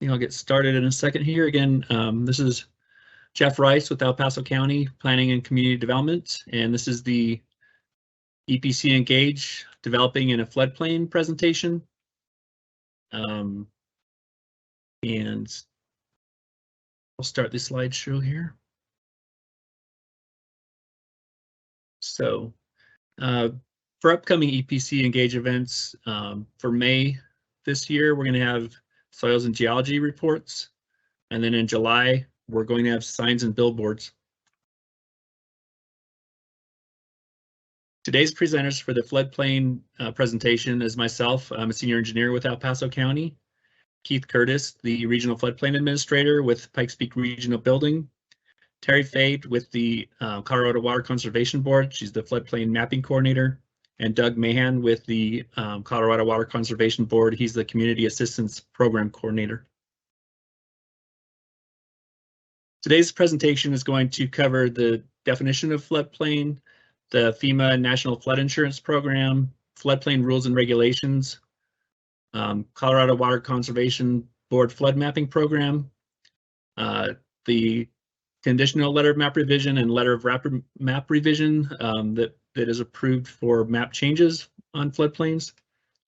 I'll get started in a second here. Again, this is Jeff Rice with El Paso County Planning and Community Development, and this is the EPC Engage Developing in a Floodplain presentation. And I'll start the slideshow here. So for upcoming EPC Engage events for May this year, we're going to have soils and geology reports. And then in July, we're going to have signs and billboards. Today's presenters for the floodplain presentation is myself. I'm a senior engineer with El Paso County. Keith Curtis, the regional floodplain administrator with Pikes Peak Regional Building. Terry Fade with the Colorado Water Conservation Board. She's the floodplain mapping coordinator. And Doug Mahan with the Colorado Water Conservation Board. He's the Community Assistance Program Coordinator. Today's presentation is going to cover the definition of floodplain, the FEMA National Flood Insurance Program, floodplain rules and regulations, Colorado Water Conservation Board flood mapping program, the conditional letter of map revision and letter of map revision that is approved for map changes on floodplains,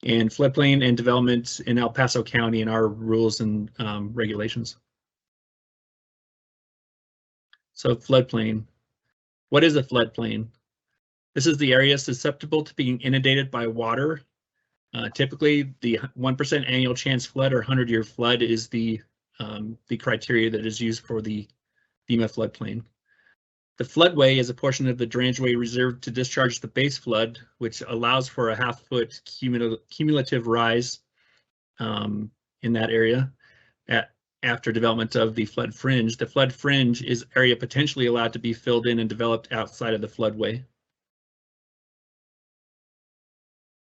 and floodplain and development in El Paso County and our rules and regulations. So floodplain. What is a floodplain? This is the area susceptible to being inundated by water. Typically, the 1% annual chance flood or 100-year flood is the criteria that is used for the FEMA floodplain. The floodway is a portion of the drainageway reserved to discharge the base flood, which allows for a half-foot cumulative rise in that area after development of the flood fringe. The flood fringe is area potentially allowed to be filled in and developed outside of the floodway.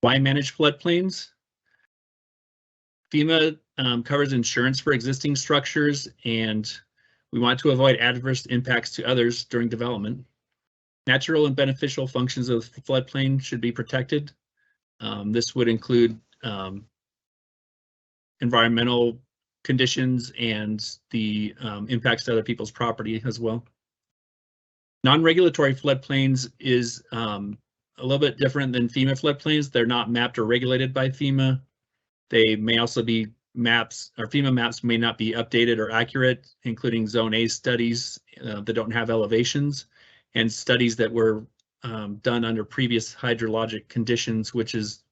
Why manage floodplains? FEMA covers insurance for existing structures, and we want to avoid adverse impacts to others during development. Natural and beneficial functions of the floodplain should be protected. This would include environmental conditions and the impacts to other people's property as well. Non-regulatory floodplains is a little bit different than FEMA floodplains. They're not mapped or regulated by FEMA. They may also be maps, or FEMA maps may not be updated or accurate, including Zone A studies that don't have elevations, and studies that were done under previous hydrologic conditions, which is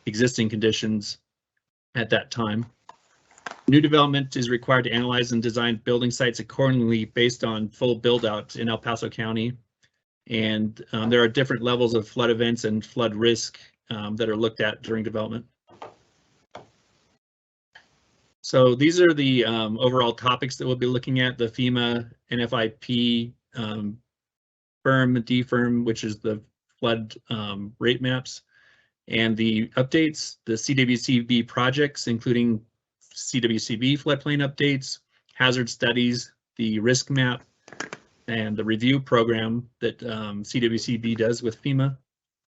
existing conditions at that time. New development is required to analyze and design building sites accordingly based on full build-out in El Paso County. And there are different levels of flood events and flood risk that are looked at during development. So these are the overall topics that we'll be looking at: the FEMA, NFIP, FIRM, DFIRM, which is the flood rate maps, and the updates, the CWCB projects, including CWCB floodplain updates, hazard studies, the risk map, and the review program that CWCB does with FEMA,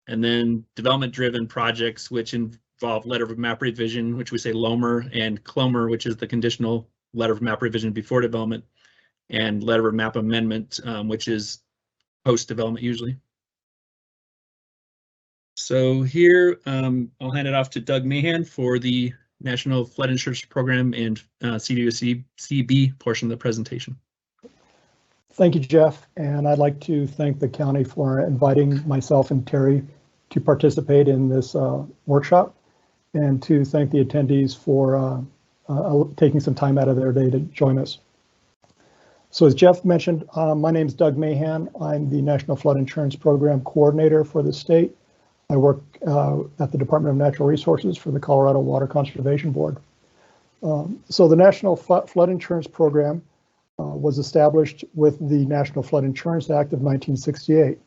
and then development-driven projects, which involve letter of map revision, which we say LOMR, and CLOMR, which is the conditional letter of map revision before development, and letter of map amendment, which is post-development usually. So here, I'll hand it off to Doug Mahan for the National Flood Insurance Program and CWCB portion of the presentation. Thank you, Jeff, and I'd like to thank the county for inviting myself and Terry to participate in this workshop, and to thank the attendees for taking some time out of their day to join us. So as Jeff mentioned, my name is Doug Mahan. I'm the National Flood Insurance Program Coordinator for the state. I work at the Department of Natural Resources for the Colorado Water Conservation Board. So the National Flood Insurance Program was established with the National Flood Insurance Act of 1968.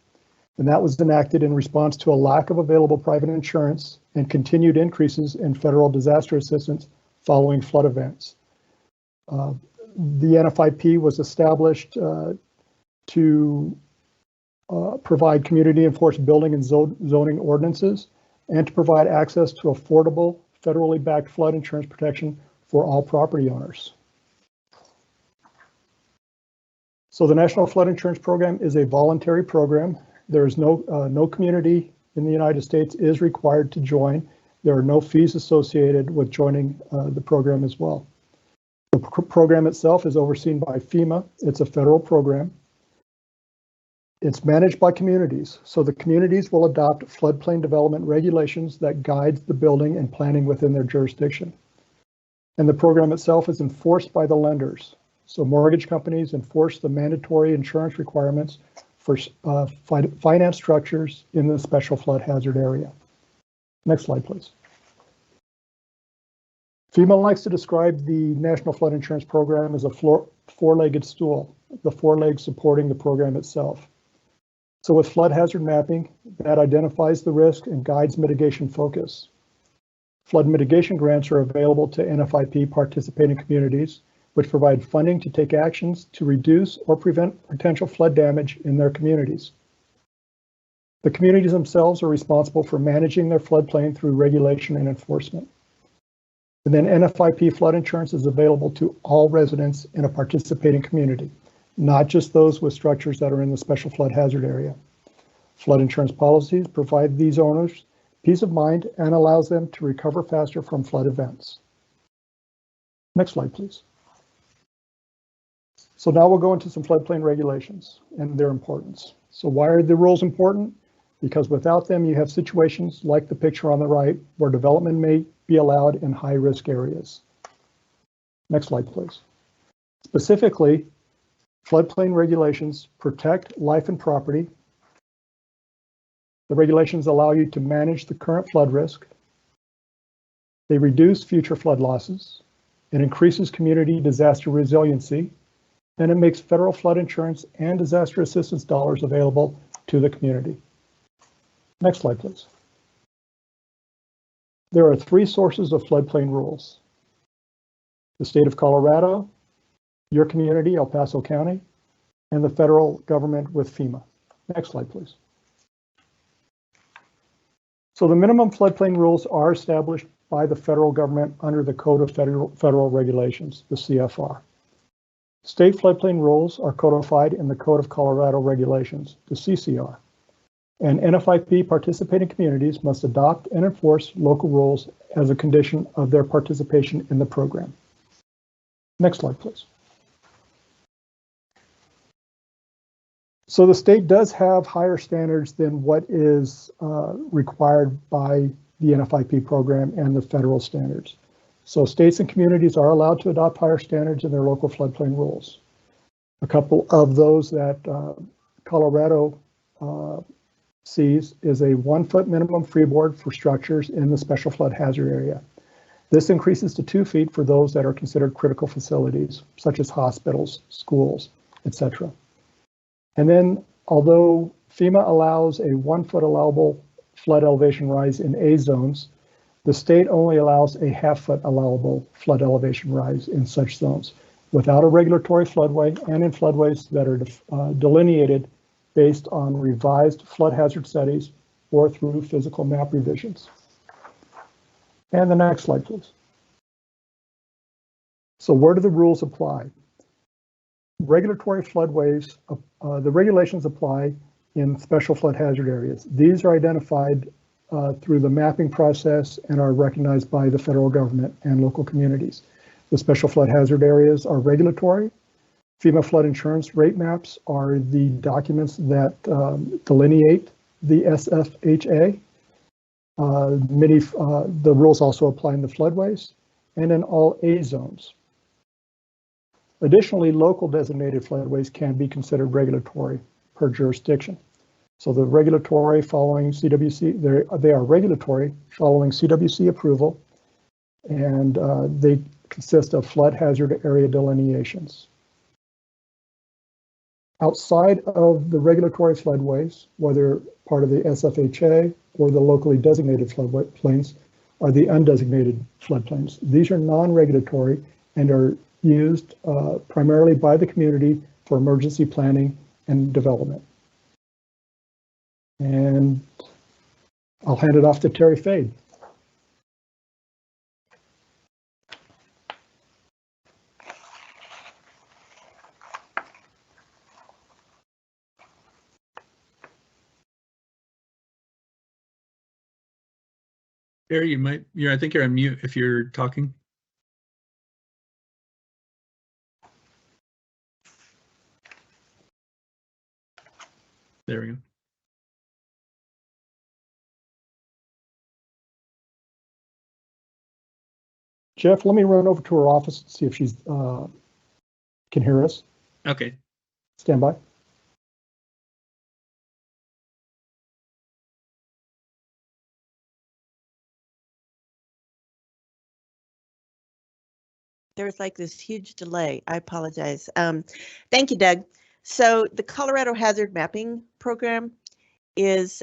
And that was enacted in response to a lack of available private insurance and continued increases in federal disaster assistance following flood events. The NFIP was established to provide community enforced building and zoning ordinances, and to provide access to affordable federally backed flood insurance protection for all property owners. So the National Flood Insurance Program is a voluntary program. There is no community in the United States is required to join. There are no fees associated with joining the program as well. The program itself is overseen by FEMA. It's a federal program. It's managed by communities. So the communities will adopt floodplain development regulations that guide the building and planning within their jurisdiction. And the program itself is enforced by the lenders. So mortgage companies enforce the mandatory insurance requirements for finance structures in the special flood hazard area. Next slide, please. FEMA likes to describe the National Flood Insurance Program as a four-legged stool, the four legs supporting the program itself. So with flood hazard mapping, that identifies the risk and guides mitigation focus. Flood mitigation grants are available to NFIP participating communities, which provide funding to take actions to reduce or prevent potential flood damage in their communities. The communities themselves are responsible for managing their floodplain through regulation and enforcement. And then NFIP flood insurance is available to all residents in a participating community, not just those with structures that are in the special flood hazard area. Flood insurance policies provide these owners peace of mind and allows them to recover faster from flood events. Next slide, please. So now we'll go into some floodplain regulations and their importance. So why are the rules important? Because without them, you have situations like the picture on the right where development may be allowed in high-risk areas. Next slide, please. Specifically, floodplain regulations protect life and property. The regulations allow you to manage the current flood risk. They reduce future flood losses. It increases community disaster resiliency, and it makes federal flood insurance and disaster assistance dollars available to the community. Next slide, please. There are three sources of floodplain rules: the state of Colorado, your community, El Paso County, and the federal government with FEMA. Next slide, please. So the minimum floodplain rules are established by the federal government under the Code of Federal Regulations, the CFR. State floodplain rules are codified in the Code of Colorado Regulations, the CCR. And NFIP participating communities must adopt and enforce local rules as a condition of their participation in the program. Next slide, please. So the state does have higher standards than what is required by the NFIP program and the federal standards. So states and communities are allowed to adopt higher standards in their local floodplain rules. A couple of those that Colorado sees is a 1 foot minimum freeboard for structures in the special flood hazard area. This increases to 2 feet for those that are considered critical facilities, such as hospitals, schools, etc. And then, although FEMA allows a 1 foot allowable flood elevation rise in A zones, the state only allows a ½ foot allowable flood elevation rise in such zones without a regulatory floodway and in floodways that are delineated based on revised flood hazard studies or through physical map revisions. And the next slide, please. So where do the rules apply? Regulatory floodways, the regulations apply in special flood hazard areas. These are identified through the mapping process and are recognized by the federal government and local communities. The special flood hazard areas are regulatory. FEMA flood insurance rate maps are the documents that delineate the SFHA. The rules also apply in the floodways and in all A zones. Additionally, local designated floodways can be considered regulatory per jurisdiction. So the regulatory following CWC, they are regulatory following CWC approval, and they consist of flood hazard area delineations. Outside of the regulatory floodways, whether part of the SFHA or the locally designated floodplains, are the undesignated floodplains. These are non-regulatory and are used primarily by the community for emergency planning and development. And I'll hand it off to Terry Fade. Barry, I think you're on mute if you're talking. There we go. Jeff, let me run over to her office and see if she's can hear us. Okay. Stand by. There was like this huge delay. I apologize. Thank you, Doug. So the Colorado Hazard Mapping Program is,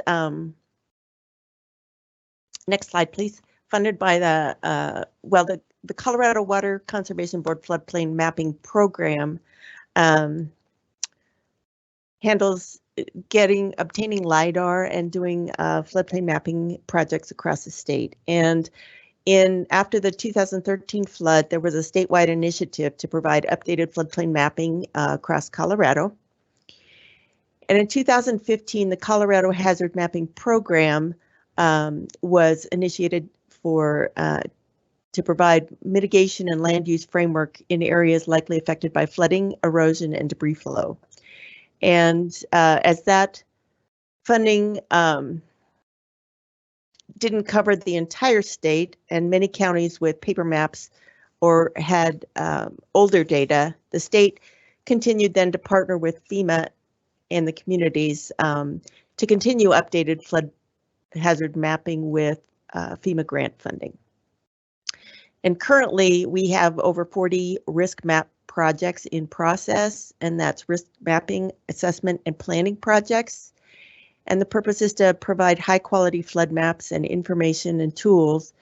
next slide, please, funded by the Colorado Water Conservation Board Floodplain Mapping Program handles obtaining LIDAR and doing floodplain mapping projects across the state. And after the 2013 flood, there was a statewide initiative to provide updated floodplain mapping across Colorado. And in 2015, the Colorado Hazard Mapping Program was initiated to provide mitigation and land use framework in areas likely affected by flooding, erosion, and debris flow. And as that funding didn't cover the entire state, and many counties with paper maps or had older data, the state continued then to partner with FEMA and the communities to continue updated flood hazard mapping with FEMA grant funding. And currently we have over 40 risk map projects in process, and that's risk mapping, assessment, and planning projects. And the purpose is to provide high quality flood maps and information and tools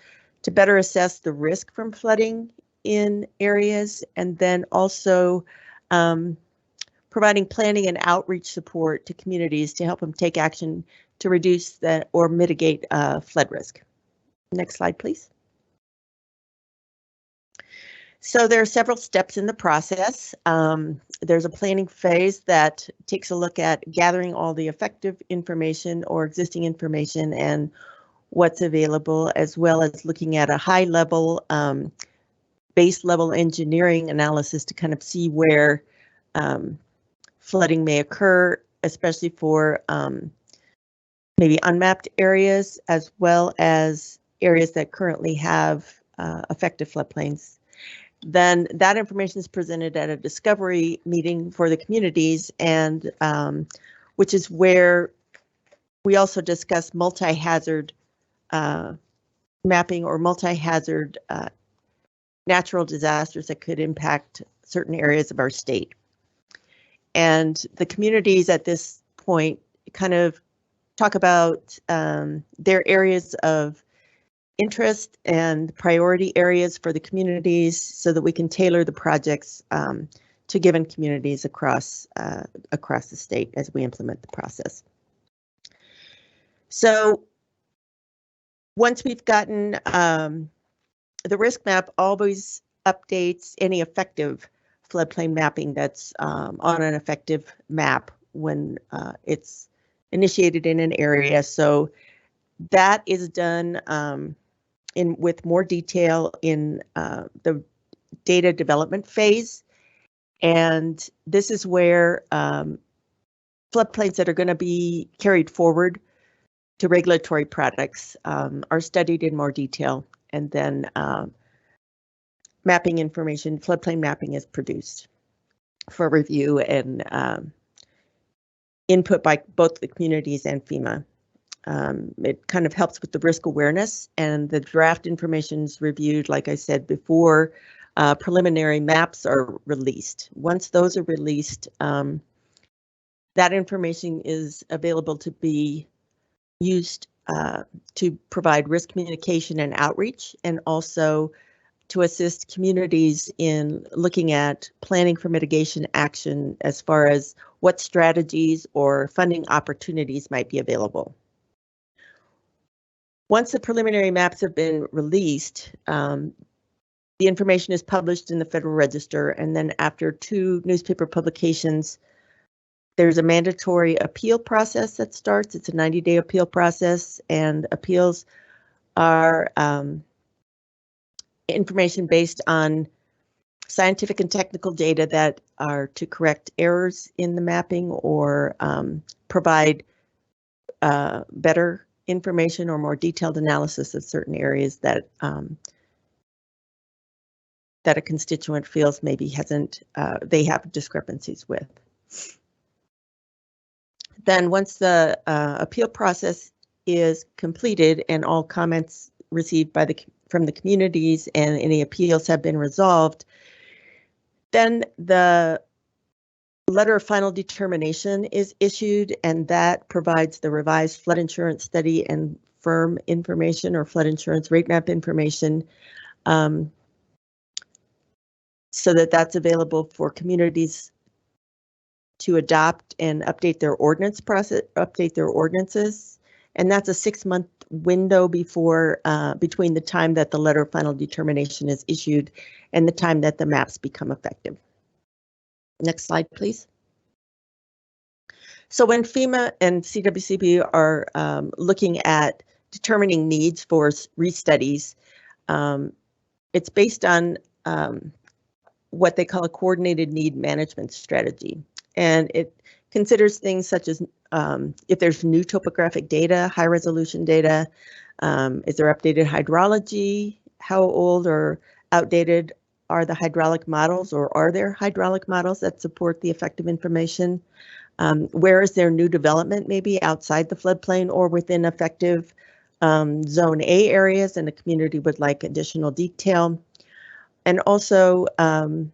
to better assess the risk from flooding in areas, and then also providing planning and outreach support to communities to help them take action to reduce or mitigate flood risk. Next slide, please. So there are several steps in the process. There's a planning phase that takes a look at gathering all the effective information or existing information and what's available, as well as looking at a high level, base level engineering analysis to kind of see where flooding may occur, especially for maybe unmapped areas, as well as areas that currently have effective floodplains. Then that information is presented at a discovery meeting for the communities, and which is where we also discuss multi-hazard mapping or multi-hazard natural disasters that could impact certain areas of our state. And the communities at this point kind of talk about their areas of interest and priority areas for the communities so that we can tailor the projects to given communities across the state as we implement the process. So once we've gotten the risk map always updates any effective floodplain mapping that's on an effective map when it's initiated in an area. So that is done with more detail in the data development phase. And this is where floodplains that are going to be carried forward to regulatory products are studied in more detail, and then mapping information, floodplain mapping, is produced for review and input by both the communities and FEMA. It kind of helps with the risk awareness, and the draft information is reviewed, like I said before, preliminary maps are released. Once those are released, that information is available to be used to provide risk communication and outreach, and also to assist communities in looking at planning for mitigation action as far as what strategies or funding opportunities might be available. Once the preliminary maps have been released, the information is published in the Federal Register, and then after 2 newspaper publications, there's a mandatory appeal process that starts. It's a 90-day appeal process, and appeals are information based on scientific and technical data that are to correct errors in the mapping or provide better information or more detailed analysis of certain areas that that a constituent feels maybe hasn't, they have discrepancies with. Then once the appeal process is completed and all comments received by from the communities and any appeals have been resolved, then the letter of final determination is issued, and that provides the revised flood insurance study and firm information or flood insurance rate map information, so that that's available for communities to adopt and update their ordinance process, update their ordinances. And that's a 6-month window before between the time that the letter of final determination is issued and the time that the maps become effective. Next slide, please. So when FEMA and CWCB are looking at determining needs for restudies, it's based on what they call a coordinated need management strategy. And it considers things such as if there's new topographic data, high resolution data, is there updated hydrology, how old or outdated are the hydraulic models, or are there hydraulic models that support the effective information? Where is there new development, maybe outside the floodplain or within effective Zone A areas, and the community would like additional detail. And also, then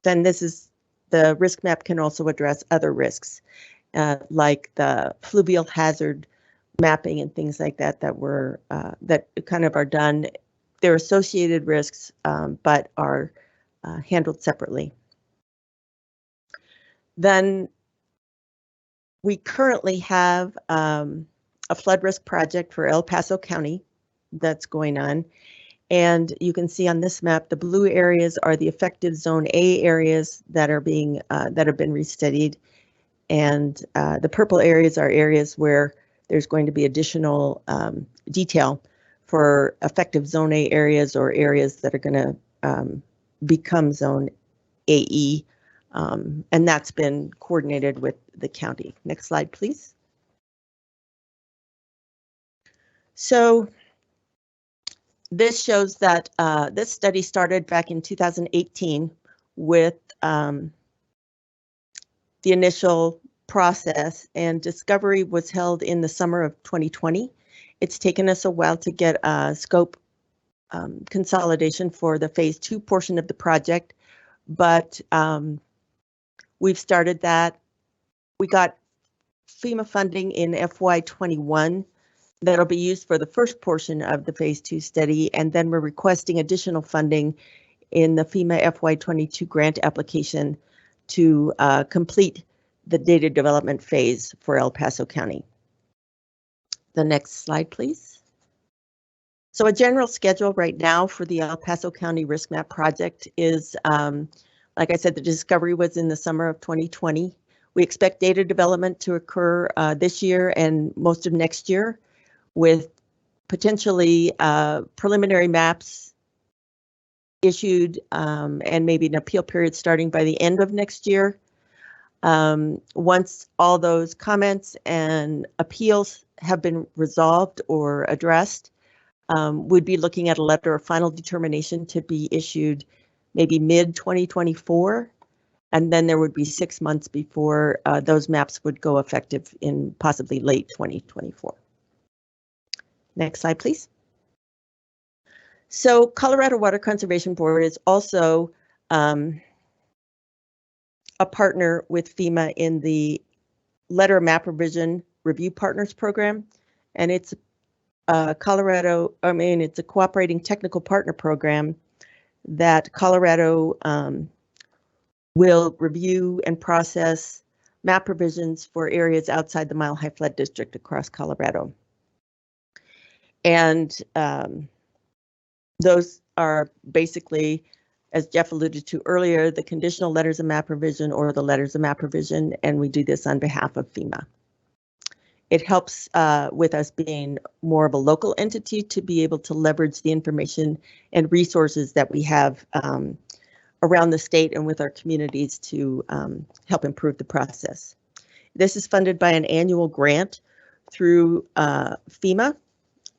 this is, the risk map can also address other risks, like the fluvial hazard mapping and things like that that were that kind of are done. They're associated risks, but are handled separately. Then we currently have a flood risk project for El Paso County that's going on. And you can see on this map, the blue areas are the effective Zone A areas that are being that have been restudied, and the purple areas are areas where there's going to be additional detail for effective Zone A areas or areas that are going to become Zone AE, and that's been coordinated with the county. Next slide, please. So this shows that this study started back in 2018 with the initial process, and discovery was held in the summer of 2020. It's taken us a while to get a scope consolidation for the phase 2 portion of the project, but we've started that. We got FEMA funding in FY21 that'll be used for the first portion of the phase 2 study, and then we're requesting additional funding in the FEMA FY22 grant application to complete the data development phase for El Paso County. The next slide, please. So a general schedule right now for the El Paso County Risk Map project is, like I said, the discovery was in the summer of 2020. We expect data development to occur this year and most of next year, with potentially preliminary maps issued and maybe an appeal period starting by the end of next year. Once all those comments and appeals have been resolved or addressed, we'd be looking at a letter of final determination to be issued maybe mid-2024, and then there would be 6 months before those maps would go effective in possibly late 2024. Next slide, please. So Colorado Water Conservation Board is also a partner with FEMA in the Letter of Map Revision Review Partners Program, and it's it's a cooperating technical partner program that Colorado will review and process map revisions for areas outside the Mile High Flood District across Colorado. And those are basically, as Jeff alluded to earlier, the conditional letters of map revision or the letters of map revision, and we do this on behalf of FEMA. It helps with us being more of a local entity to be able to leverage the information and resources that we have around the state and with our communities to help improve the process. This is funded by an annual grant through FEMA,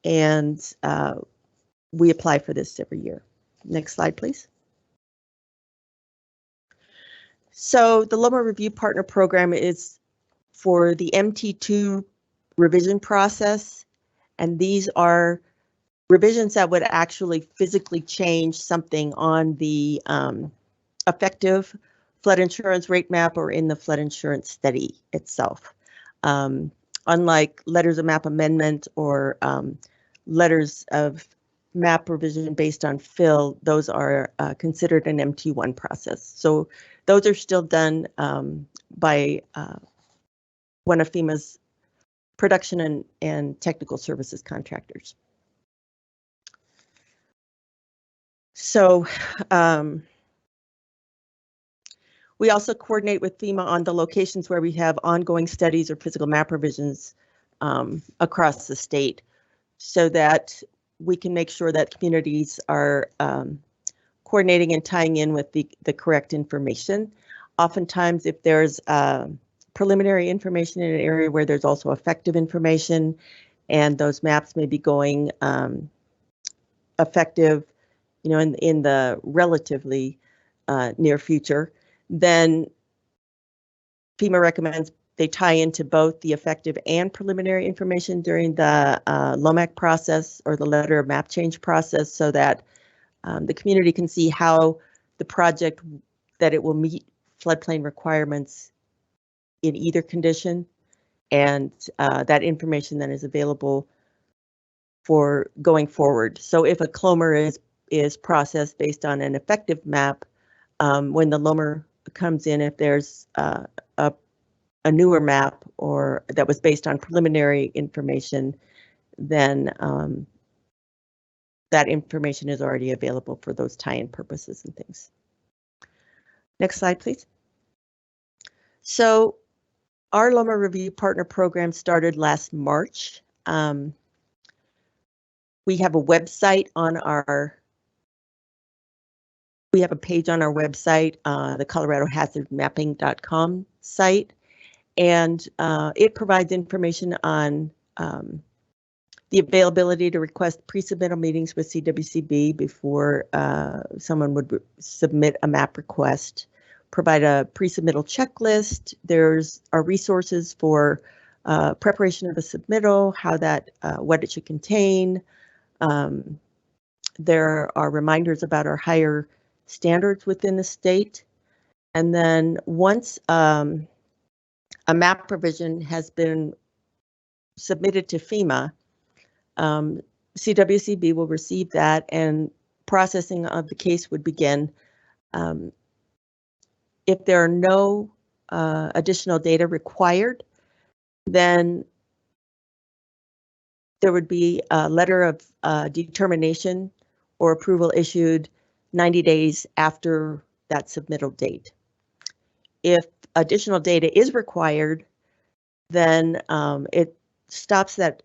and we apply for this every year. Next slide, please. So the LOMR Review Partner Program is for the MT2 revision process, and these are revisions that would actually physically change something on the effective flood insurance rate map or in the flood insurance study itself. Unlike letters of map amendment or letters of map revision based on fill, those are considered an MT1 process. So those are still done by one of FEMA's production and technical services contractors. So we also coordinate with FEMA on the locations where we have ongoing studies or physical map revisions across the state, so that we can make sure that communities are coordinating and tying in with the correct information. Oftentimes, if there's preliminary information in an area where there's also effective information, and those maps may be going effective, you know, in the relatively near future, then FEMA recommends they tie into both the effective and preliminary information during the LOMAC process or the letter of map change process, so that the community can see how the project, that it will meet floodplain requirements in either condition, and that information then is available for going forward. So if a LOMR is processed based on an effective map, when the LOMR comes in, if there's a newer map or that was based on preliminary information, then that information is already available for those tie-in purposes and things. Next slide, please. So our LOMR Review Partner Program started last March. We have a website on our We have a page on our website, the ColoradoHazardMapping.com site, and it provides information on the availability to request pre-submittal meetings with CWCB before someone would submit a map request, provide a pre-submittal checklist. There's our resources for preparation of a submittal, how that, what it should contain. There are reminders about our higher standards within the state. And then once a map provision has been submitted to FEMA, CWCB will receive that and processing of the case would begin. If there are no additional data required, then there would be a letter of determination or approval issued 90 days after that submittal date. If additional data is required, then it stops that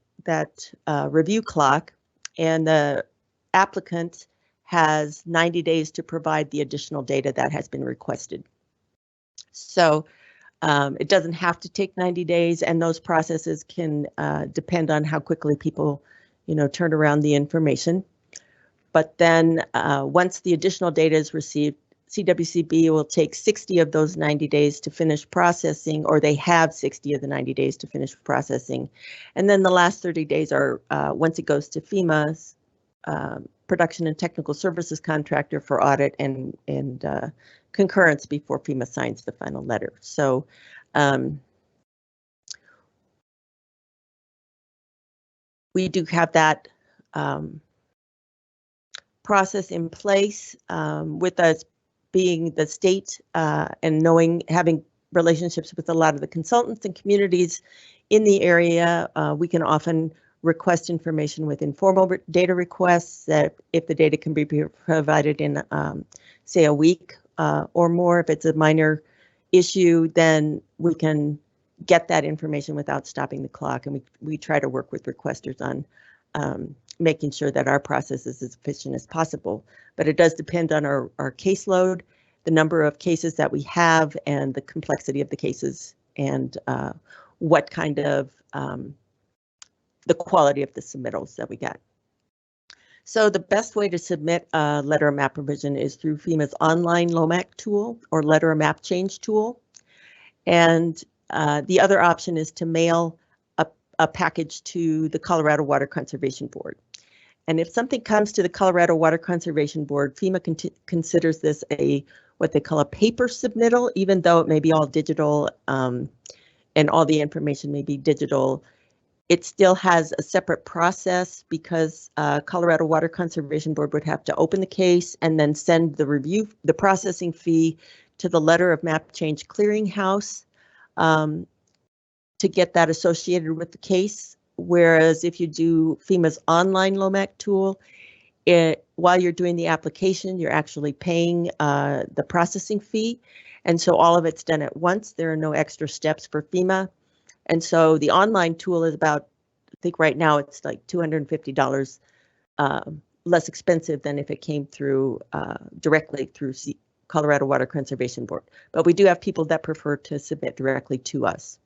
review clock, and the applicant has 90 days to provide the additional data that has been requested. So it doesn't have to take 90 days, and those processes can depend on how quickly people, you know, turn around the information. But then once the additional data is received, CWCB will take 60 of those 90 days to finish processing, or they have 60 of the 90 days to finish processing. And then the last 30 days are once it goes to FEMA's production and technical services contractor for audit and concurrence before FEMA signs the final letter. So we do have that process in place, with us being the state and having relationships with a lot of the consultants and communities in the area. We can often request information with informal data requests, that if the data can be provided in say a week or more. If it's a minor issue, then we can get that information without stopping the clock. And we try to work with requesters on making sure that our process is as efficient as possible. But it does depend on our caseload, the number of cases that we have, and the complexity of the cases, and what kind of the quality of the submittals that we get. So the best way to submit a letter of map revision is through FEMA's online LOMAC tool or letter of map change tool. And the other option is to mail a package to the Colorado Water Conservation Board. And if something comes to the Colorado Water Conservation Board, FEMA considers this what they call a paper submittal, even though it may be all digital and all the information may be digital. It still has a separate process because Colorado Water Conservation Board would have to open the case and then send the processing fee to the letter of map change clearinghouse to get that associated with the case. Whereas if you do FEMA's online LOMAC tool, while you're doing the application, you're actually paying the processing fee. And so all of it's done at once. There are no extra steps for FEMA. And so the online tool is about, I think right now it's like $250 less expensive than if it came through directly through Colorado Water Conservation Board. But we do have people that prefer to submit directly to us.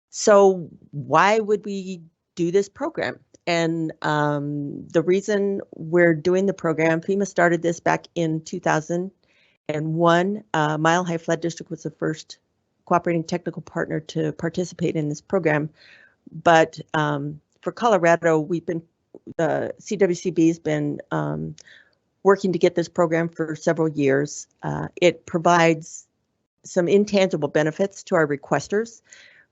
So why would we do this program? And the reason we're doing the program, FEMA started this back in 2001. Mile High Flood District was the first cooperating technical partner to participate in this program. But for Colorado, the CWCB has been working to get this program for several years. It provides some intangible benefits to our requesters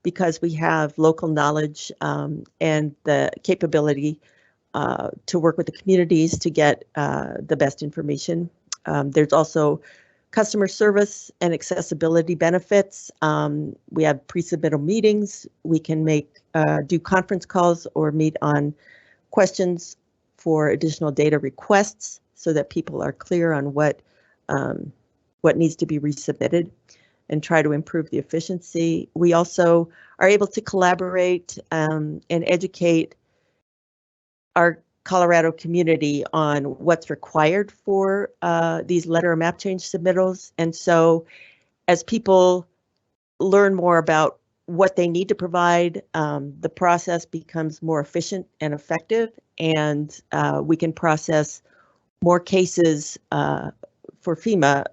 because we have local knowledge and the capability to work with the communities to get the best information. There's also customer service and accessibility benefits. We have pre-submittal meetings. We can do conference calls or meet on questions for additional data requests so that people are clear on what needs to be resubmitted and try to improve the efficiency. We also are able to collaborate and educate our Colorado community on what's required for these letter of map change submittals. And so as people learn more about what they need to provide, the process becomes more efficient and effective, and we can process more cases for FEMA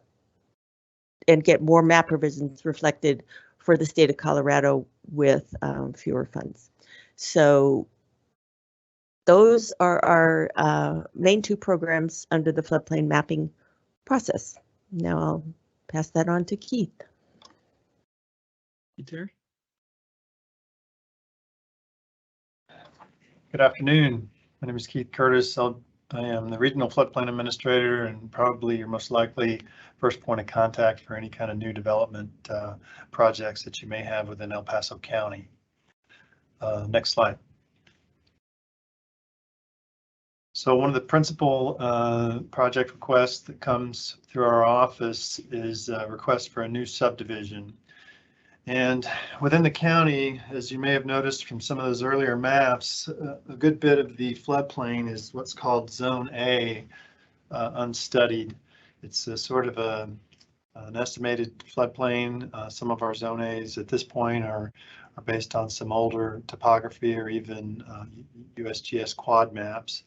and get more map revisions reflected for the state of Colorado with fewer funds. So those are our main two programs under the floodplain mapping process. Now I'll pass that on to Keith. Hey, Terry. Good afternoon. My name is Keith Curtis. I am the Regional Floodplain Administrator and probably your most likely first point of contact for any kind of new development projects that you may have within El Paso County. Next slide. So one of the principal project requests that comes through our office is a request for a new subdivision. And within the county, as you may have noticed from some of those earlier maps, a good bit of the floodplain is what's called Zone A, unstudied. It's a sort of an estimated floodplain. Some of our Zone A's at this point are based on some older topography or even USGS quad maps.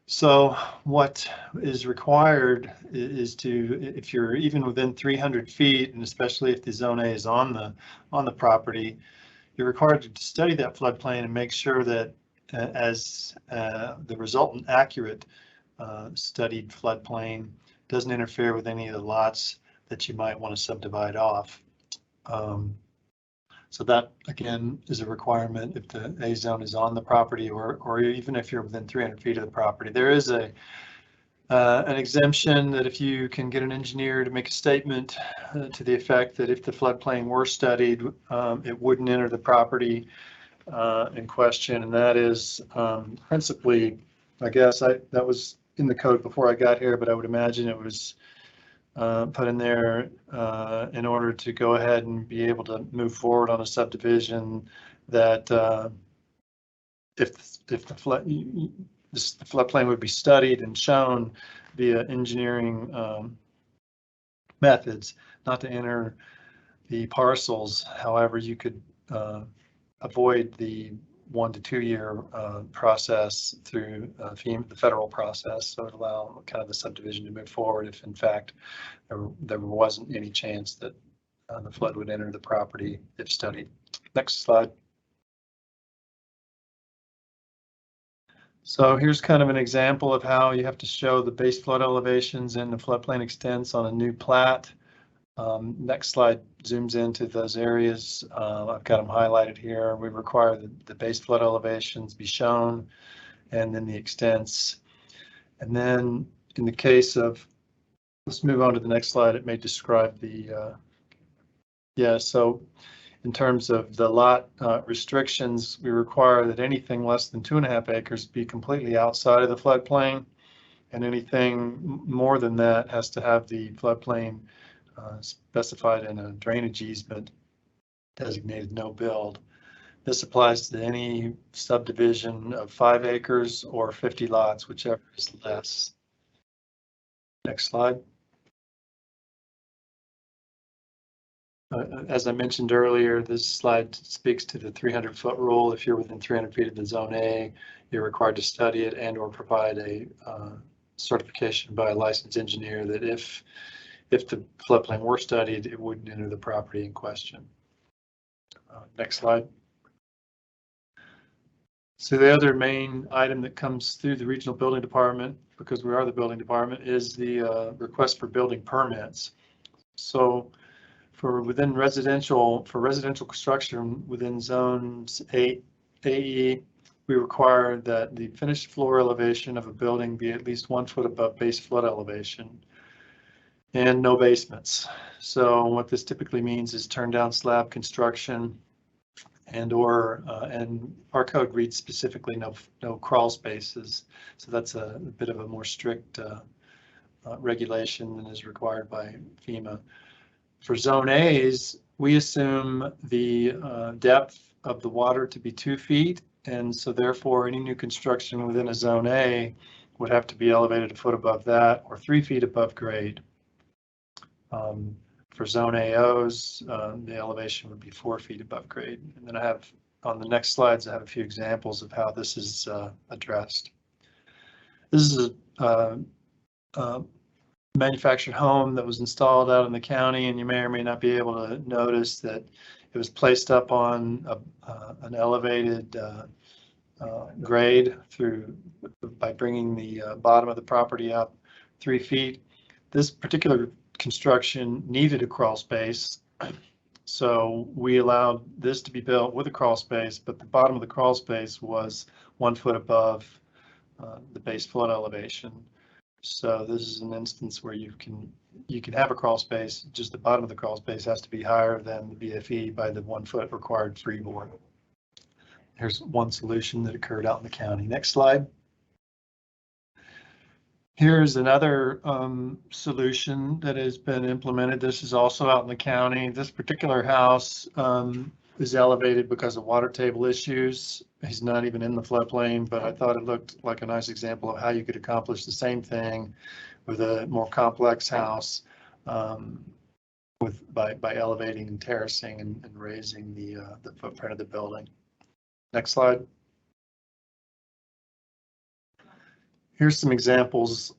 So what is required is if you're even within 300 feet, and especially if the Zone A is on the property, you're required to study that floodplain and make sure that as the resultant accurate studied floodplain doesn't interfere with any of the lots that you might want to subdivide off. So that, again, is a requirement if the A zone is on the property or even if you're within 300 feet of the property. There is an exemption that if you can get an engineer to make a statement to the effect that if the floodplain were studied, it wouldn't enter the property in question. And that is principally, I guess, that was in the code before I got here, but I would imagine it was put in there in order to go ahead and be able to move forward on a subdivision that if the floodplain would be studied and shown via engineering methods, not to enter the parcels. However, you could avoid the 1 to 2 year process through the federal process, so it allow kind of the subdivision to move forward if in fact there wasn't any chance that the flood would enter the property if studied. Next slide. So here's kind of an example of how you have to show the base flood elevations and the floodplain extents on a new plat. Next slide zooms into those areas. I've got them highlighted here. We require the base flood elevations be shown and then the extents. And then in the case of, let's move on to the next slide. It may describe the, so in terms of the lot restrictions, we require that anything less than 2.5 acres be completely outside of the floodplain, and anything more than that has to have the floodplain specified in a drainage easement designated no build. This applies to any subdivision of 5 acres or 50 lots, whichever is less. Next slide. As I mentioned earlier, this slide speaks to the 300-foot rule. If you're within 300 feet of the Zone A, you're required to study it and or provide a certification by a licensed engineer that if the floodplain were studied, it wouldn't enter the property in question. Next slide. So the other main item that comes through the regional building department, because we are the building department, is the request for building permits. So for residential construction within zones 8 AE, we require that the finished floor elevation of a building be at least 1 foot above base flood elevation and no basements. So what this typically means is turn down slab construction and our code reads specifically no crawl spaces. So that's a bit of a more strict regulation than is required by FEMA. For zone A's, we assume the depth of the water to be 2 feet. And so therefore any new construction within a zone A would have to be elevated a foot above that or 3 feet above grade. For zone AOs, the elevation would be 4 feet above grade. And then I have on the next slides, I have a few examples of how this is addressed. This is a manufactured home that was installed out in the county, and you may or may not be able to notice that it was placed up on an elevated grade by bringing the bottom of the property up 3 feet. This particular construction needed a crawl space, so we allowed this to be built with a crawl space, but the bottom of the crawl space was 1 foot above the base flood elevation. So this is an instance where you can have a crawl space, just the bottom of the crawl space has to be higher than the BFE by the 1 foot required freeboard. Here's one solution that occurred out in the county. Next slide. Here's another solution that has been implemented. This is also out in the county. This particular house is elevated because of water table issues. He's not even in the floodplain, but I thought it looked like a nice example of how you could accomplish the same thing with a more complex house by elevating and terracing and raising the footprint of the building. Next slide. Here's some examples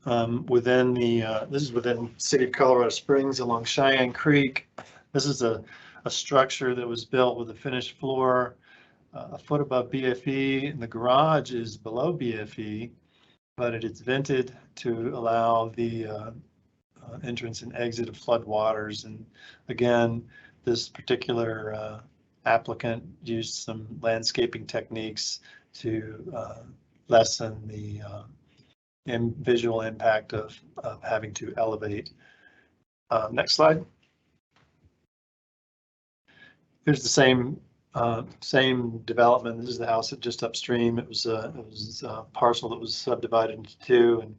within this is within City of Colorado Springs along Cheyenne Creek. This is a structure that was built with a finished floor a foot above BFE, and the garage is below BFE, but it is vented to allow the entrance and exit of flood waters. And again, this particular applicant used some landscaping techniques to lessen the visual impact of having to elevate. Next slide. Here's the same development. This is the house just upstream. It was a parcel that was subdivided into two,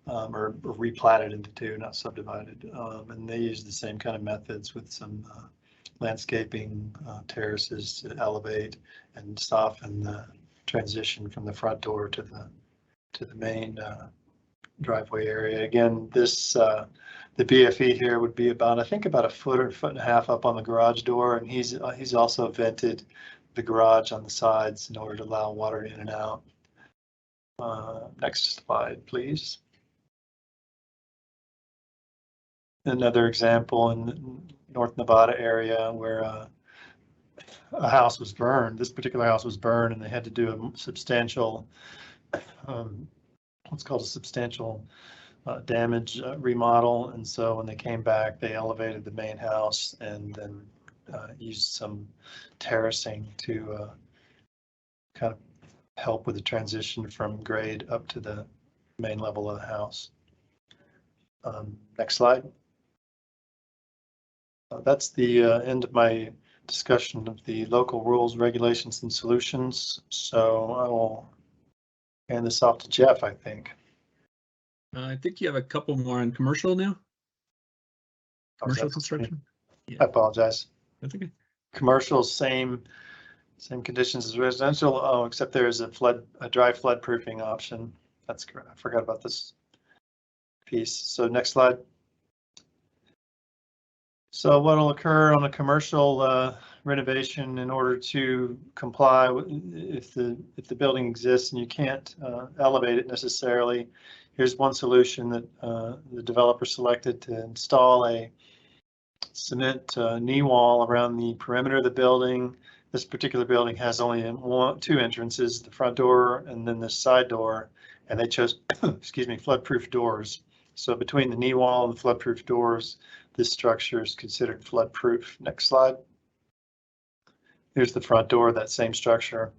or replatted into two, not subdivided. And they use the same kind of methods with some landscaping, terraces to elevate and soften the transition from the front door to the main driveway area. Again, this the BFE here would be about, I think, about a foot or foot and a half up on the garage door, and he's also vented the garage on the sides in order to allow water in and out. Next slide, please. Another example in the North Nevada area where a house was burned. This particular house was burned, and they had to do a substantial, what's called a substantial damage remodel. And so when they came back, they elevated the main house and then used some terracing to kind of help with the transition from grade up to the main level of the house. Next slide. That's the end of my discussion of the local rules, regulations, and solutions. So I will hand this off to Jeff, I think. I think you have a couple more on commercial now. Commercial construction. Yeah. I apologize. That's okay. Commercial, same conditions as residential. Oh, except there is a dry flood proofing option. That's correct. I forgot about this piece. So next slide. So what will occur on a commercial renovation in order to comply with, if the building exists and you can't elevate it necessarily? Here's one solution that the developer selected: to install a cement knee wall around the perimeter of the building. This particular building has only two entrances, the front door and then the side door, and they chose, excuse me, flood-proof doors. So between the knee wall and the flood-proof doors, this structure is considered flood-proof. Next slide. Here's the front door, that same structure.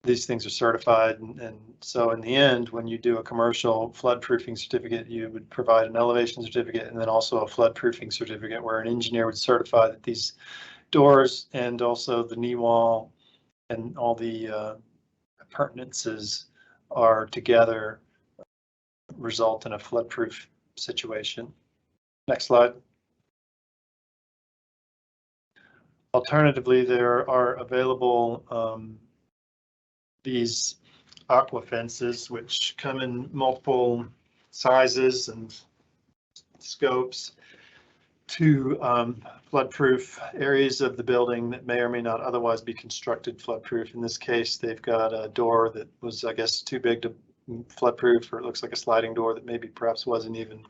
These things are certified, and so in the end, when you do a commercial flood-proofing certificate, you would provide an elevation certificate and then also a flood-proofing certificate where an engineer would certify that these doors and also the knee wall and all the appurtenances are together result in a flood-proof situation. Next slide. Alternatively, there are available these aqua fences, which come in multiple sizes and scopes to flood-proof areas of the building that may or may not otherwise be constructed flood-proof. In this case, they've got a door that was, I guess, too big to flood-proof, or it looks like a sliding door that maybe perhaps wasn't even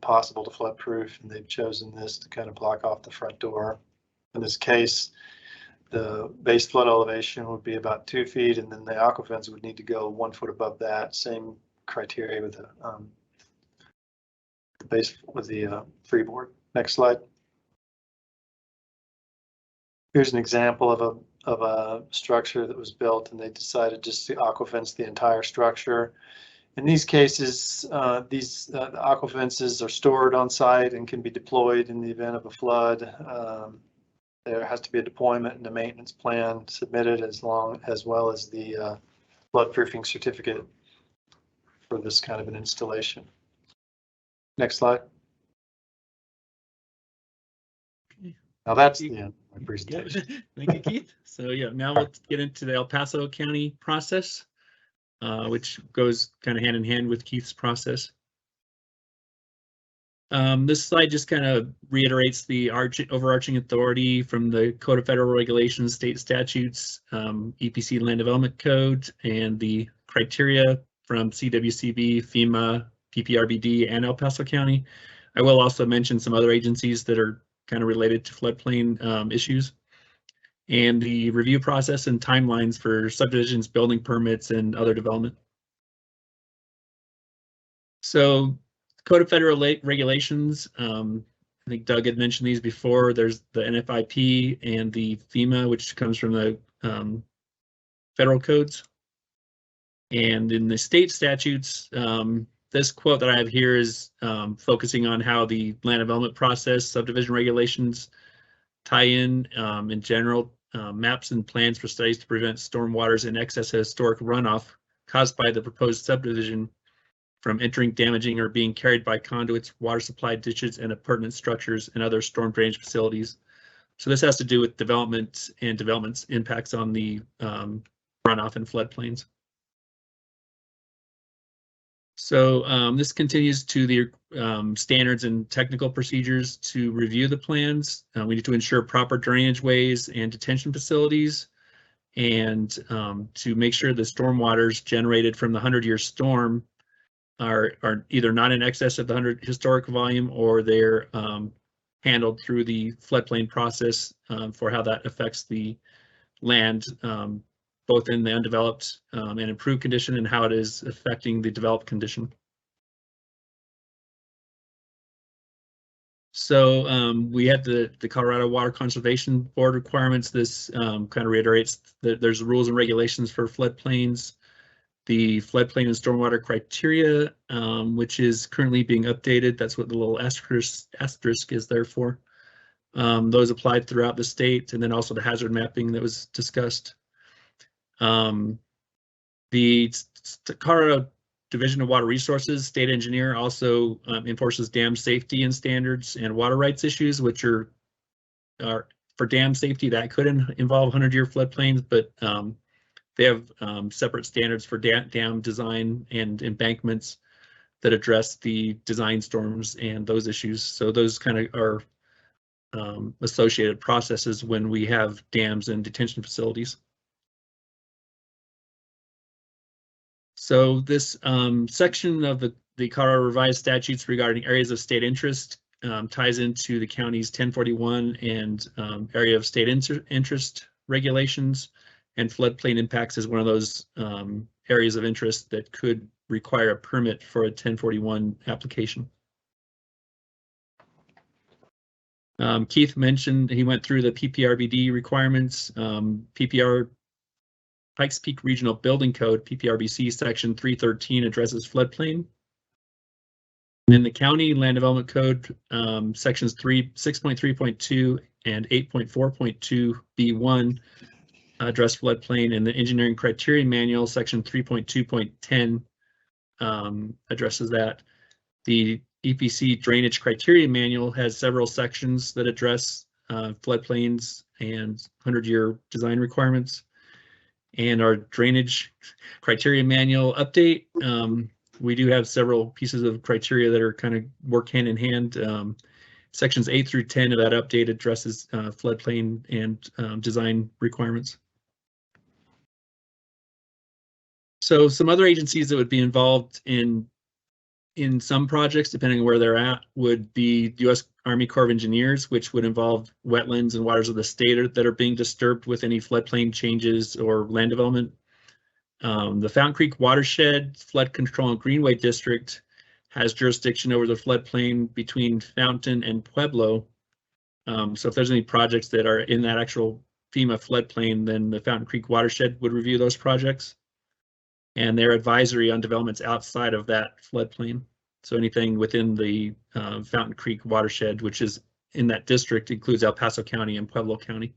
possible to flood-proof, and they've chosen this to kind of block off the front door. In this case, the base flood elevation would be about 2 feet, and then the aqua fence would need to go 1 foot above that. Same criteria with the base with the freeboard. Next slide. Here's an example of a structure that was built, and they decided just to aqua fence the entire structure. In these cases, the aqua fences are stored on site and can be deployed in the event of a flood. There has to be a deployment and a maintenance plan submitted, as well as the flood-proofing certificate for this kind of an installation. Next slide. Okay. Now that's the end of my presentation. Thank you, Keith. So yeah, now let's get into the El Paso County process, which goes kind of hand in hand with Keith's process. This slide just kind of reiterates the overarching authority from the Code of Federal Regulations, state statutes, EPC Land Development Code, and the criteria from CWCB, FEMA, PPRBD, and El Paso County. I will also mention some other agencies that are kind of related to floodplain issues, and the review process and timelines for subdivisions, building permits, and other development. So, Code of Federal Regulations, I think Doug had mentioned these before. There's the NFIP and the FEMA, which comes from the federal codes. And in the state statutes, this quote that I have here is focusing on how the land development process, subdivision regulations tie in general, maps and plans for studies to prevent stormwaters in excess of historic runoff caused by the proposed subdivision from entering, damaging, or being carried by conduits, water supply ditches, and appurtenant structures and other storm drainage facilities. So this has to do with development and development's impacts on the runoff and floodplains. So this continues to the standards and technical procedures to review the plans. We need to ensure proper drainage ways and detention facilities, and to make sure the stormwaters generated from the 100-year storm are either not in excess of the 100 historic volume, or they're handled through the floodplain process for how that affects the land, both in the undeveloped and improved condition, and how it is affecting the developed condition. So we had the Colorado Water Conservation Board requirements. This kind of reiterates that there's rules and regulations for floodplains. The floodplain and stormwater criteria, which is currently being updated. That's what the little asterisk is there for. Those applied throughout the state, and then also the hazard mapping that was discussed. The Colorado Division of Water Resources state engineer also enforces dam safety and standards and water rights issues, which are for dam safety that could involve 100-year floodplains, but they have separate standards for dam design and embankments that address the design storms and those issues. So those kind of are associated processes when we have dams and detention facilities. So this section of the Colorado Revised Statutes regarding areas of state interest ties into the county's 1041 and area of state interest regulations. And floodplain impacts is one of those areas of interest that could require a permit for a 1041 application. Keith mentioned, he went through the PPRBD requirements. Pikes Peak Regional Building Code, PPRBC, Section 313 addresses floodplain. And in the County Land Development Code, Sections 6.3.2 and 8.4.2 B1 address floodplain, and the Engineering Criteria Manual, Section 3.2.10 addresses that. The EPC Drainage Criteria Manual has several sections that address floodplains and 100-year design requirements. And our Drainage Criteria Manual update, we do have several pieces of criteria that are kind of work hand in hand. Sections 8 through 10 of that update addresses floodplain and design requirements. So some other agencies that would be involved in some projects, depending on where they're at, would be U.S. Army Corps of Engineers, which would involve wetlands and waters of the state that are being disturbed with any floodplain changes or land development. The Fountain Creek Watershed Flood Control and Greenway District has jurisdiction over the floodplain between Fountain and Pueblo. So if there's any projects that are in that actual FEMA floodplain, then the Fountain Creek Watershed would review those projects. And their advisory on developments outside of that floodplain. So anything within the Fountain Creek watershed, which is in that district, includes El Paso County and Pueblo County.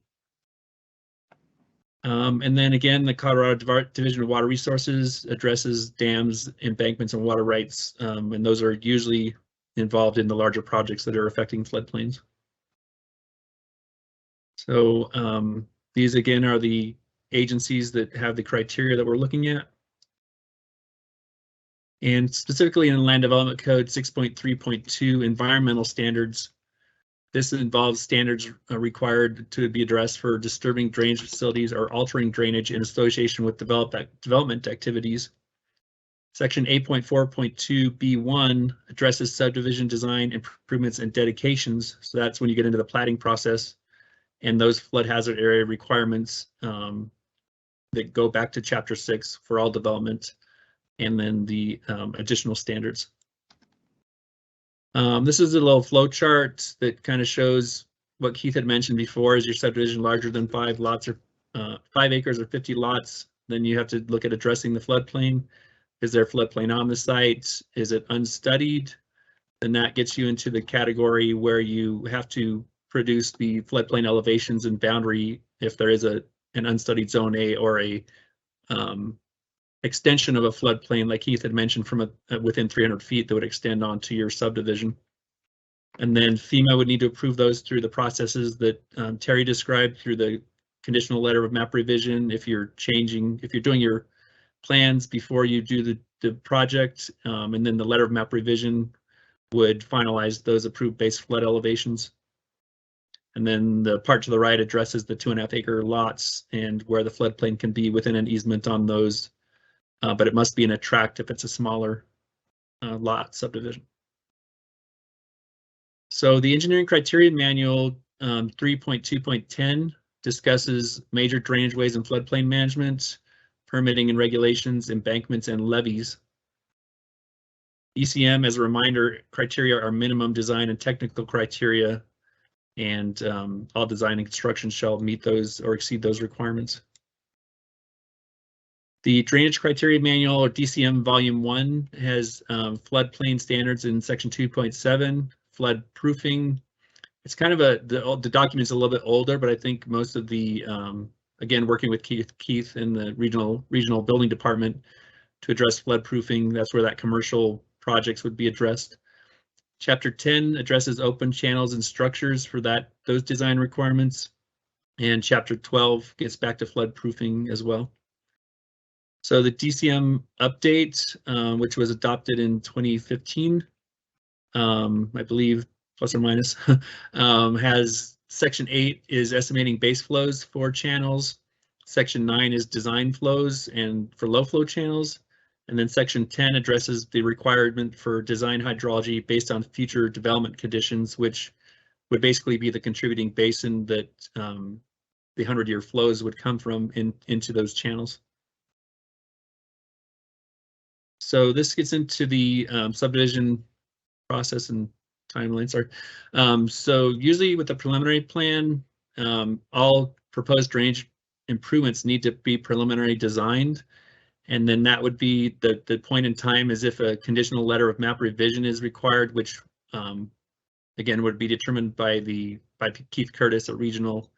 And then again, the Colorado Division of Water Resources addresses dams, embankments, and water rights, and those are usually involved in the larger projects that are affecting floodplains. So these again are the agencies that have the criteria that we're looking at. And specifically in the Land Development Code 6.3.2 environmental standards, this involves standards required to be addressed for disturbing drainage facilities or altering drainage in association with development activities. Section 8.4.2 B1 addresses subdivision design improvements and dedications. So that's when you get into the platting process and those flood hazard area requirements that go back to Chapter 6 for all development, and then the additional standards. This is a little flow chart that kind of shows what Keith had mentioned before. Is your subdivision larger than 5 lots or 5 acres or 50 lots, then you have to look at addressing the floodplain. Is there a floodplain on the site? Is it unstudied? Then that gets you into the category where you have to produce the floodplain elevations and boundary if there is an unstudied zone A or a extension of a floodplain, like Keith had mentioned, from within 300 feet that would extend onto your subdivision. And then FEMA would need to approve those through the processes that Terry described, through the conditional letter of map revision. If you're doing your plans before you do the project, and then the letter of map revision would finalize those approved base flood elevations. And then the part to the right addresses the 2.5 acre lots and where the floodplain can be within an easement on those, but it must be in a tract if it's a smaller lot subdivision. So the engineering criteria manual 3.2.10 discusses major drainage ways and floodplain management, permitting and regulations, embankments, and levees. ECM, as a reminder, criteria are minimum design and technical criteria, and all design and construction shall meet those or exceed those requirements. The Drainage Criteria Manual, or DCM Volume 1, has floodplain standards in Section 2.7, flood proofing. It's kind of the document's a little bit older, but I think most of the, again, working with Keith in the regional building department to address flood proofing, that's where that commercial projects would be addressed. Chapter 10 addresses open channels and structures for those design requirements. And Chapter 12 gets back to flood proofing as well. So the DCM update, which was adopted in 2015, I believe, plus or minus, has Section 8 is estimating base flows for channels. Section 9 is design flows and for low flow channels. And then Section 10 addresses the requirement for design hydrology based on future development conditions, which would basically be the contributing basin that the 100-year flows would come from into those channels. So this gets into the subdivision process and timeline. Sorry. So usually with the preliminary plan, all proposed drainage improvements need to be preliminary designed. And then that would be the point in time as if a conditional letter of map revision is required, which again would be determined by Keith Curtis, a regional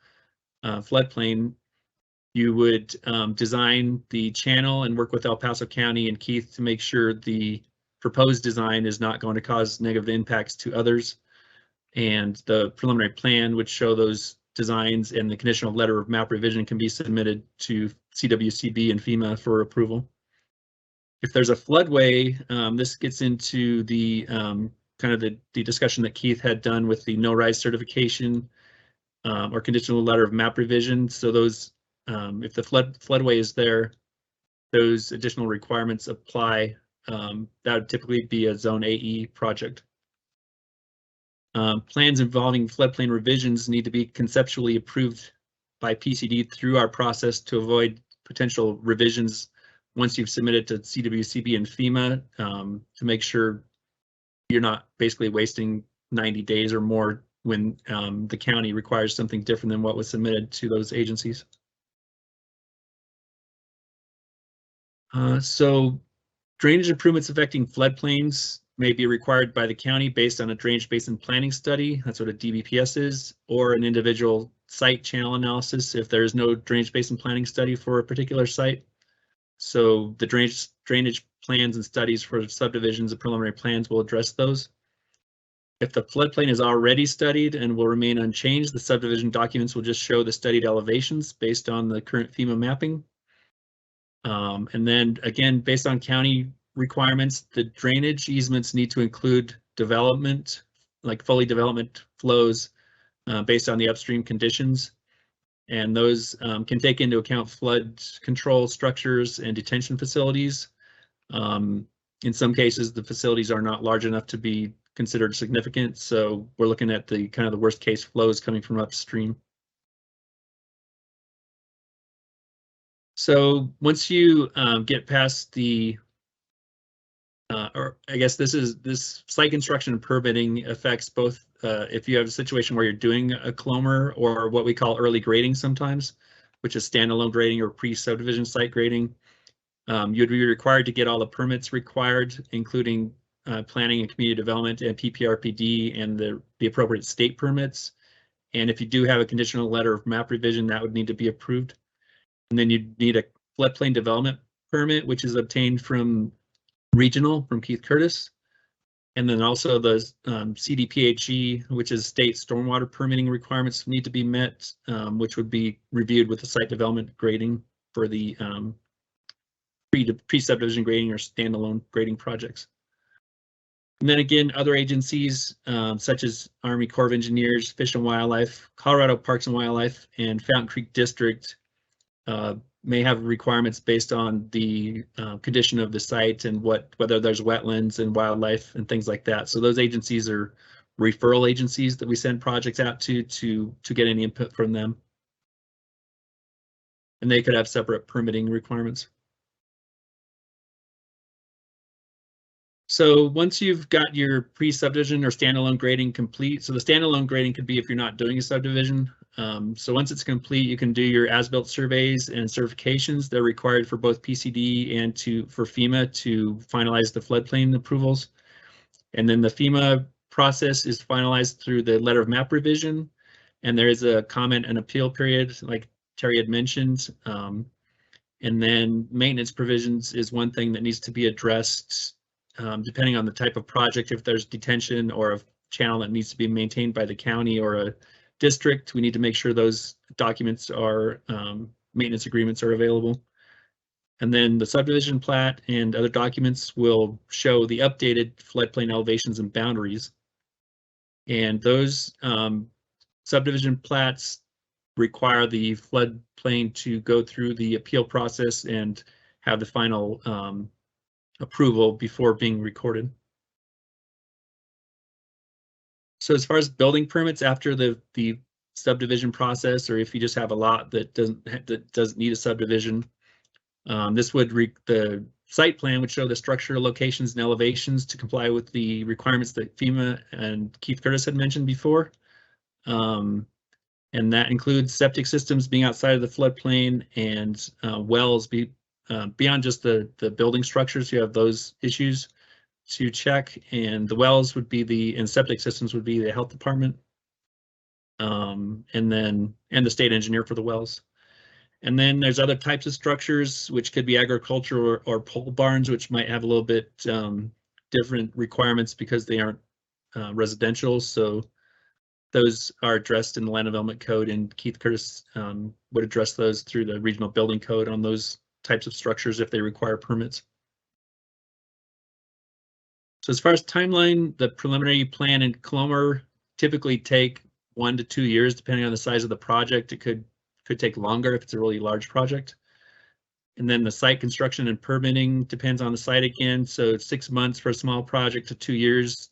floodplain. You would design the channel and work with El Paso County and Keith to make sure the proposed design is not going to cause negative impacts to others. And the preliminary plan would show those designs, and the conditional letter of map revision can be submitted to CWCB and FEMA for approval. If there's a floodway, this gets into the kind of the discussion that Keith had done with the no rise certification or conditional letter of map revision. So those, if the floodway is there, those additional requirements apply. That would typically be a Zone AE project. Plans involving floodplain revisions need to be conceptually approved by PCD through our process to avoid potential revisions once you've submitted to CWCB and FEMA, to make sure you're not basically wasting 90 days or more when the county requires something different than what was submitted to those agencies. So drainage improvements affecting floodplains may be required by the county based on a drainage basin planning study. That's what a DBPS is, or an individual site channel analysis if there is no drainage basin planning study for a particular site. So the drainage plans and studies for subdivisions and preliminary plans will address those. If the floodplain is already studied and will remain unchanged, the subdivision documents will just show the studied elevations based on the current FEMA mapping. And then again, based on county requirements, the drainage easements need to include development, like fully development flows based on the upstream conditions. And those can take into account flood control structures and detention facilities. In some cases, the facilities are not large enough to be considered significant. So we're looking at the kind of the worst case flows coming from upstream. So once you get past the or I guess this site construction and permitting affects both if you have a situation where you're doing a LOMR or what we call early grading sometimes, which is standalone grading or pre-subdivision site grading. You'd be required to get all the permits required, including planning and community development and PPRPD and the appropriate state permits. And if you do have a conditional letter of map revision, that would need to be approved. And then you'd need a floodplain development permit, which is obtained from regional, from Keith Curtis. And then also the CDPHE, which is state stormwater permitting requirements need to be met, which would be reviewed with the site development grading for the pre-subdivision grading or standalone grading projects. And then again, other agencies such as Army Corps of Engineers, Fish and Wildlife, Colorado Parks and Wildlife, and Fountain Creek District may have requirements based on the condition of the site and whether there's wetlands and wildlife and things like that. So those agencies are referral agencies that we send projects out to get any input from them. And they could have separate permitting requirements. So once you've got your pre-subdivision or standalone grading complete, so the standalone grading could be if you're not doing a subdivision. So once it's complete, you can do your as-built surveys and certifications. They're required for both PCD and for FEMA to finalize the floodplain approvals. And then the FEMA process is finalized through the letter of map revision. And there is a comment and appeal period, like Terry had mentioned. And then maintenance provisions is one thing that needs to be addressed depending on the type of project. If there's detention or a channel that needs to be maintained by the county or a district, we need to make sure those documents are, maintenance agreements are available. And then the subdivision plat and other documents will show the updated floodplain elevations and boundaries. And those subdivision plats require the floodplain to go through the appeal process and have the final approval before being recorded. So as far as building permits after the subdivision process, or if you just have a lot that doesn't need a subdivision, the site plan would show the structural locations and elevations to comply with the requirements that FEMA and Keith Curtis had mentioned before. And that includes septic systems being outside of the floodplain and wells beyond just the building structures. You have those issues to check, and the wells would be and septic systems would be the health department, and the state engineer for the wells. And then there's other types of structures, which could be agriculture or pole barns, which might have a little bit different requirements because they aren't residential. So those are addressed in the Land Development Code, and Keith Curtis would address those through the Regional Building Code on those types of structures if they require permits. So as far as timeline, the preliminary plan and LOMR typically take 1 to 2 years, depending on the size of the project. It could take longer if it's a really large project. And then the site construction and permitting depends on the site again. So 6 months for a small project to 2 years.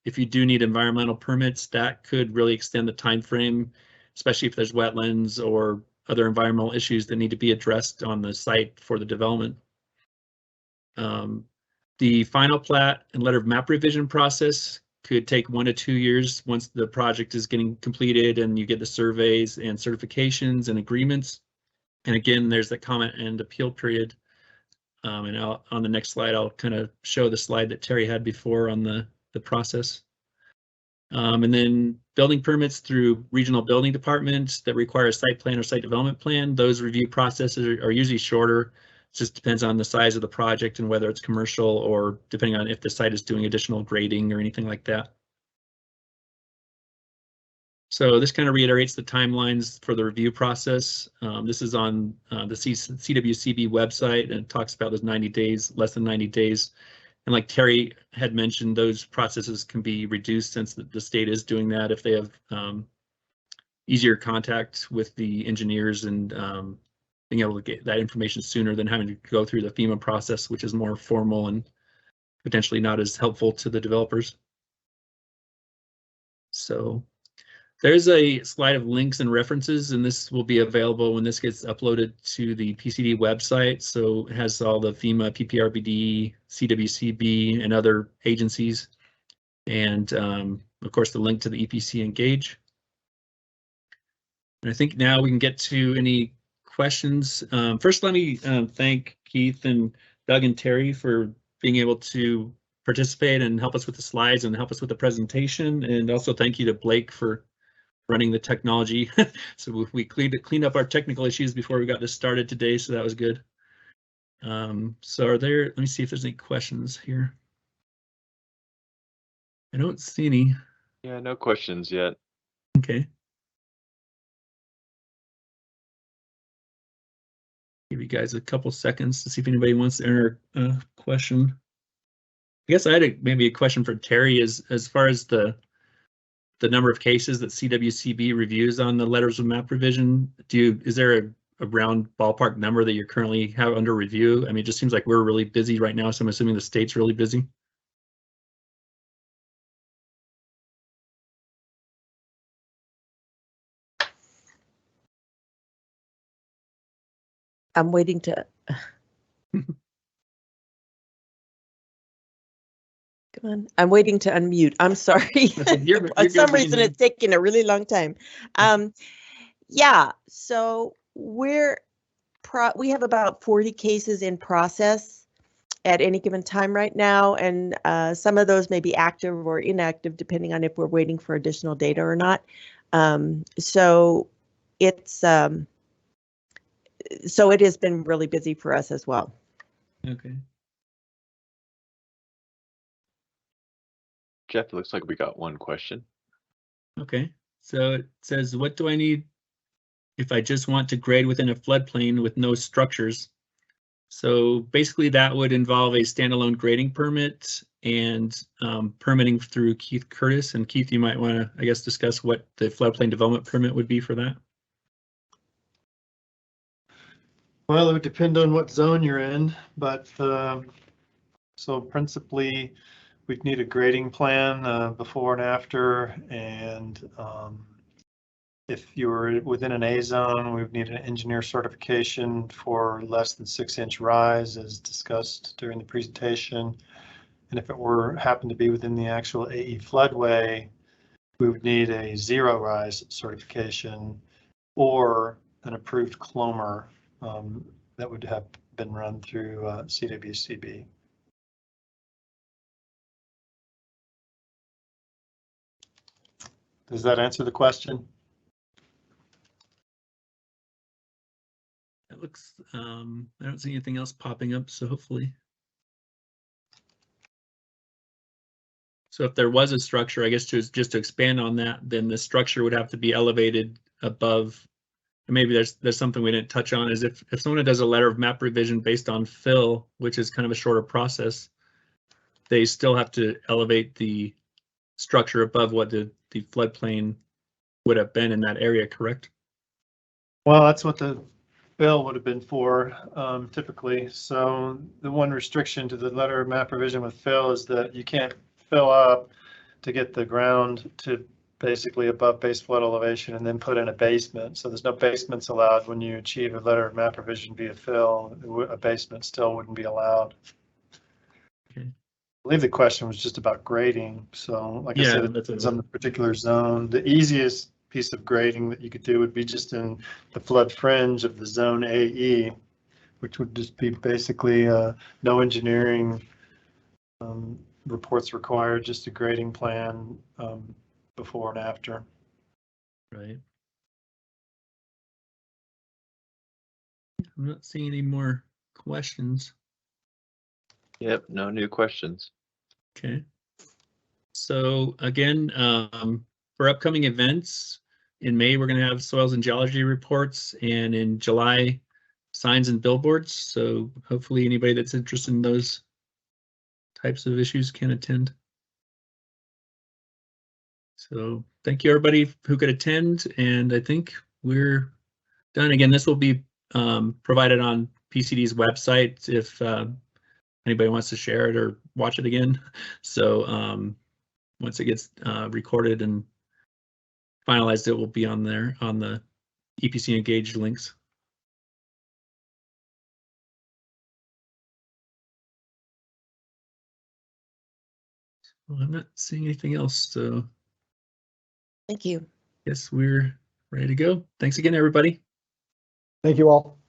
If you do need environmental permits, that could really extend the time frame, especially if there's wetlands or other environmental issues that need to be addressed on the site for the development. The final plat and letter of map revision process could take 1 to 2 years once the project is getting completed and you get the surveys and certifications and agreements. And again, there's the comment and appeal period. And on the next slide, I'll kind of show the slide that Terry had before on the process. And then building permits through regional building departments that require a site plan or site development plan. Those review processes are usually shorter. It just depends on the size of the project and whether it's commercial or depending on if the site is doing additional grading or anything like that. So this kind of reiterates the timelines for the review process. This is on the CWCB website, and it talks about those 90 days, less than 90 days. And like Terry had mentioned, those processes can be reduced since the state is doing that if they have easier contact with the engineers and being able to get that information sooner than having to go through the FEMA process, which is more formal and potentially not as helpful to the developers. So there's a slide of links and references, and this will be available when this gets uploaded to the PCD website. So it has all the FEMA, PPRBD, CWCB, and other agencies. And of course, the link to the EPC Engage. And I think now we can get to any questions. First, let me thank Keith and Doug and Terry for being able to participate and help us with the slides and help us with the presentation. And also thank you to Blake for running the technology. So we cleaned up our technical issues before we got this started today, so that was good. So are there, let me see if there's any questions here. I don't see any. Yeah, no questions yet. Okay. Give you guys a couple seconds to see if anybody wants to enter a question. I guess I had maybe a question for Terry as far as the number of cases that CWCB reviews on the letters of map revision. Is there a round ballpark number that you currently have under review? I mean, it just seems like we're really busy right now, so I'm assuming the state's really busy. I'm waiting to. Come on, I'm waiting to unmute. I'm sorry. You're For some good, reason, man. it's taking a really long time. Yeah, so we have about 40 cases in process at any given time right now, and some of those may be active or inactive depending on if we're waiting for additional data or not. So it's so it has been really busy for us as well. Okay. Jeff, it looks like we got one question. Okay. So it says, what do I need if I just want to grade within a floodplain with no structures? So basically that would involve a standalone grading permit and permitting through Keith Curtis. And Keith, you might want to, I guess, discuss what the floodplain development permit would be for that. Well, it would depend on what zone you're in, but so principally we'd need a grading plan before and after, and if you were within an A zone, we would need an engineer certification for less than 6-inch rise as discussed during the presentation. And if it happened to be within the actual AE floodway, we would need a 0 rise certification or an approved LOMR that would have been run through CWCB. Does that answer the question? It looks, I don't see anything else popping up, so hopefully. So if there was a structure, I guess just to expand on that, then the structure would have to be elevated above. And maybe there's something we didn't touch on, is if someone does a letter of map revision based on fill, which is kind of a shorter process, they still have to elevate the structure above what the floodplain would have been in that area, correct? Well, that's what the bill would have been for typically. So the one restriction to the letter of map revision with fill is that you can't fill up to get the ground to basically above base flood elevation and then put in a basement. So there's no basements allowed when you achieve a letter of map revision via fill. A basement still wouldn't be allowed. Okay. I believe the question was just about grading. So like I said, it depends on the particular zone. The easiest piece of grading that you could do would be just in the flood fringe of the zone AE, which would just be basically no engineering reports required, just a grading plan before and after. Right. I'm not seeing any more questions. Yep, no new questions. Okay. So again, for upcoming events, in May, we're going to have soils and geology reports, and in July, signs and billboards. So hopefully anybody that's interested in those types of issues can attend. So thank you everybody who could attend, and I think we're done. Again, this will be provided on PCD's website if anybody wants to share it or watch it again. So once it gets recorded and finalized, it will be on there on the EPC engaged links. Well, I'm not seeing anything else, so Thank you. guess we're ready to go. Thanks again, everybody. Thank you all.